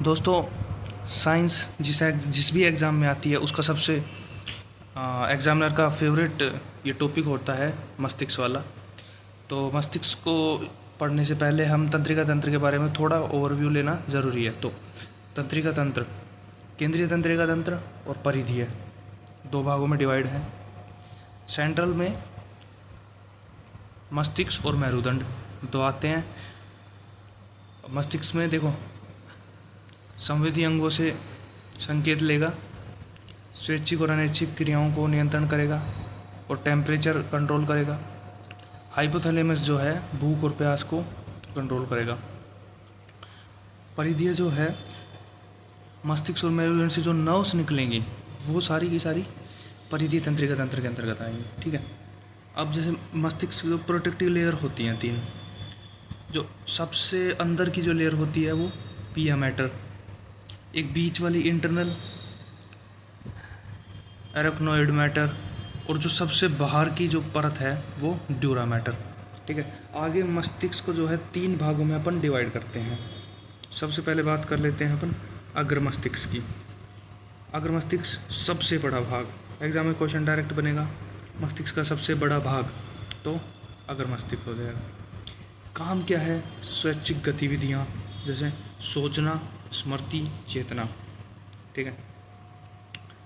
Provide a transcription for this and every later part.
दोस्तों, साइंस जिस भी एग्ज़ाम में आती है उसका सबसे एग्ज़ामिनर का फेवरेट ये टॉपिक होता है मस्तिष्क वाला। तो मस्तिष्क को पढ़ने से पहले हम तंत्रिका तंत्र के बारे में थोड़ा ओवरव्यू लेना ज़रूरी है। तो तंत्रिका तंत्र, केंद्रीय तंत्रिका तंत्र और परिधीय, दो भागों में डिवाइड है। सेंट्रल में मस्तिष्क और मेरुदंड दो आते हैं। मस्तिष्क में देखो, संवेदी अंगों से संकेत लेगा, स्वैच्छिक और अनैच्छिक क्रियाओं को नियंत्रण करेगा और टेम्परेचर कंट्रोल करेगा। हाइपोथैलेमस जो है भूख और प्यास को कंट्रोल करेगा। परिधीय जो है, मस्तिष्क और मेरुदंड से जो नर्व्स निकलेंगी वो सारी की सारी परिधीय तंत्रिका तंत्र के अंतर्गत आएंगी। ठीक है। अब जैसे मस्तिष्क की जो प्रोटेक्टिव लेयर होती हैं तीन, जो सबसे अंदर की जो लेयर होती है वो पिया मैटर, एक बीच वाली इंटरनल एराक्नोइड मैटर, और जो सबसे बाहर की जो परत है वो ड्यूरा मैटर। ठीक है। आगे मस्तिष्क को जो है तीन भागों में अपन डिवाइड करते हैं। सबसे पहले बात कर लेते हैं अपन अग्र मस्तिष्क की। अग्र मस्तिष्क सबसे बड़ा भाग, एग्जाम में क्वेश्चन डायरेक्ट बनेगा मस्तिष्क का सबसे बड़ा भाग, तो अग्र मस्तिष्क हो जाएगा। काम क्या है? स्वैच्छिक गतिविधियाँ, जैसे सोचना, स्मृति, चेतना। ठीक है।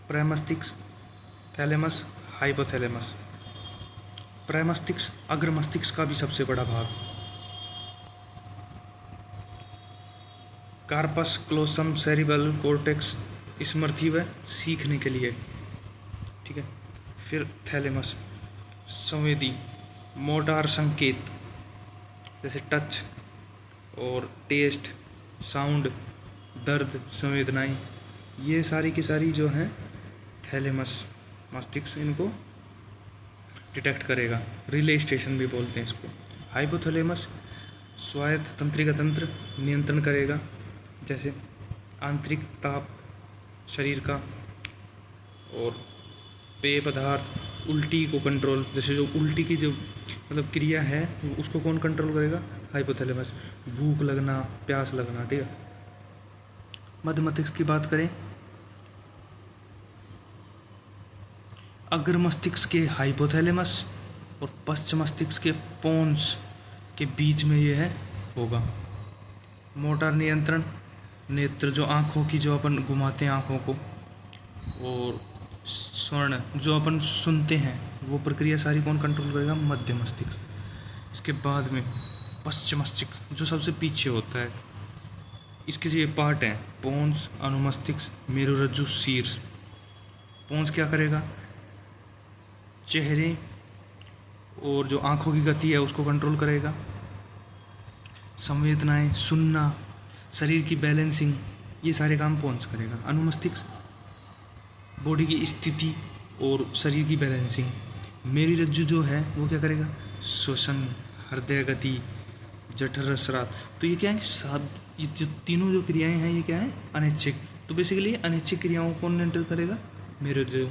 प्रमस्तिष्क, थैलेमस, हाइपोथैलेमस। प्रमस्तिष्क अग्र मस्तिष्क का भी सबसे बड़ा भाग। कार्पस क्लोसम सेरिबल कॉर्टेक्स, स्मृति व सीखने के लिए। ठीक है। फिर थैलेमस, संवेदी, मोटार संकेत, जैसे टच और टेस्ट, साउंड, दर्द, संवेदनाएं, ये सारी की सारी जो हैं थैलेमस मस्तिष्क इनको डिटेक्ट करेगा। रिले स्टेशन भी बोलते हैं इसको। हाइपोथैलेमस स्वायत्त तंत्रिका तंत्र नियंत्रण करेगा, जैसे आंतरिक ताप शरीर का, और पेय पदार्थ, उल्टी को कंट्रोल, जैसे जो उल्टी की जो मतलब क्रिया है उसको कौन कंट्रोल करेगा? हाइपोथैलेमस। भूख लगना, प्यास लगना। ठीक है। मध्य मस्तिष्क की बात करें, अग्र मस्तिष्क के हाइपोथैलेमस और पश्चिम मस्तिष्क के पोन्स के बीच में ये है होगा। मोटर नियंत्रण, नेत्र जो आँखों की जो अपन घुमाते हैं आँखों को, और स्वर्ण जो अपन सुनते हैं, वो प्रक्रिया सारी कौन कंट्रोल करेगा? मध्य मस्तिष्क। इसके बाद में पश्चिम मस्तिष्क जो सबसे पीछे होता है, इसके जो ये पार्ट हैं पोन्स, अनुमस्तिष्क, मेरुरज्जु, शीर्ष। पोन्स क्या करेगा? चेहरे और जो आँखों की गति है उसको कंट्रोल करेगा। संवेदनाएं, सुनना, शरीर की बैलेंसिंग, ये सारे काम पोन्स करेगा। अनुमस्तिष्क बॉडी की स्थिति और शरीर की बैलेंसिंग। मेरुरज्जु जो है वो क्या करेगा? श्वसन, हृदय गति, जठर स्राव। तो ये क्या है? सब ये जो तीनों जो क्रियाएं हैं ये क्या है? अनैच्छिक। तो बेसिकली अनैच्छिक क्रियाओं को कौन नियंत्रित करेगा? मेरुरज्जु।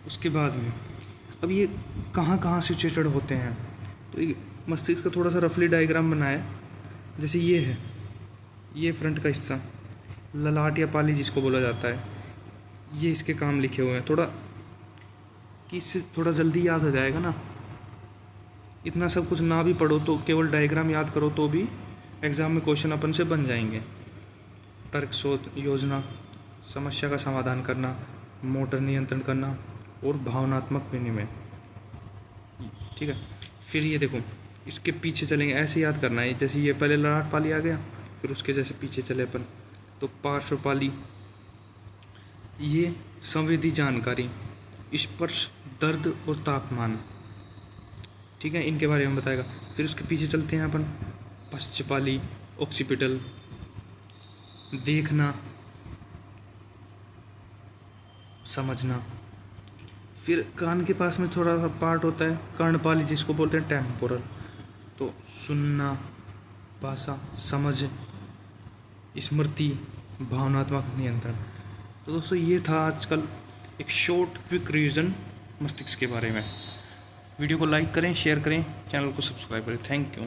उसके बाद में अब ये कहाँ कहाँ सिचुएटेड होते हैं, तो ये मस्तिष्क का थोड़ा सा रफली डायग्राम बनाया। जैसे ये है, ये फ्रंट का हिस्सा, ललाट या पाली जिसको बोला जाता है, ये इसके काम लिखे हुए हैं। थोड़ा कि इससे थोड़ा जल्दी याद हो जाएगा ना। इतना सब कुछ ना भी पढ़ो तो केवल डायग्राम याद करो तो भी एग्ज़ाम में क्वेश्चन अपन से बन जाएंगे। तर्क शोध, योजना, समस्या का समाधान करना, मोटर नियंत्रण करना, और भावनात्मक विनिमय। ठीक है। फिर ये देखो, इसके पीछे चलेंगे, ऐसे याद करना है। जैसे ये पहले ललाट पाली आ गया, फिर उसके जैसे पीछे चले अपन तो पार्श्वपाली, ये संवेदी जानकारी, स्पर्श, दर्द और तापमान। ठीक है, इनके बारे में बताएगा। फिर उसके पीछे चलते हैं अपन पश्चपाली, ऑक्सीपिटल, देखना, समझना। फिर कान के पास में थोड़ा सा पार्ट होता है कर्णपाली जिसको बोलते हैं टेम्पोरल, तो सुनना, भाषा, समझ, स्मृति, भावनात्मक नियंत्रण। तो दोस्तों ये था आजकल एक शॉर्ट क्विक रिवीजन मस्तिष्क के बारे में। वीडियो को लाइक करें, शेयर करें, चैनल को सब्सक्राइब करें। Thank you.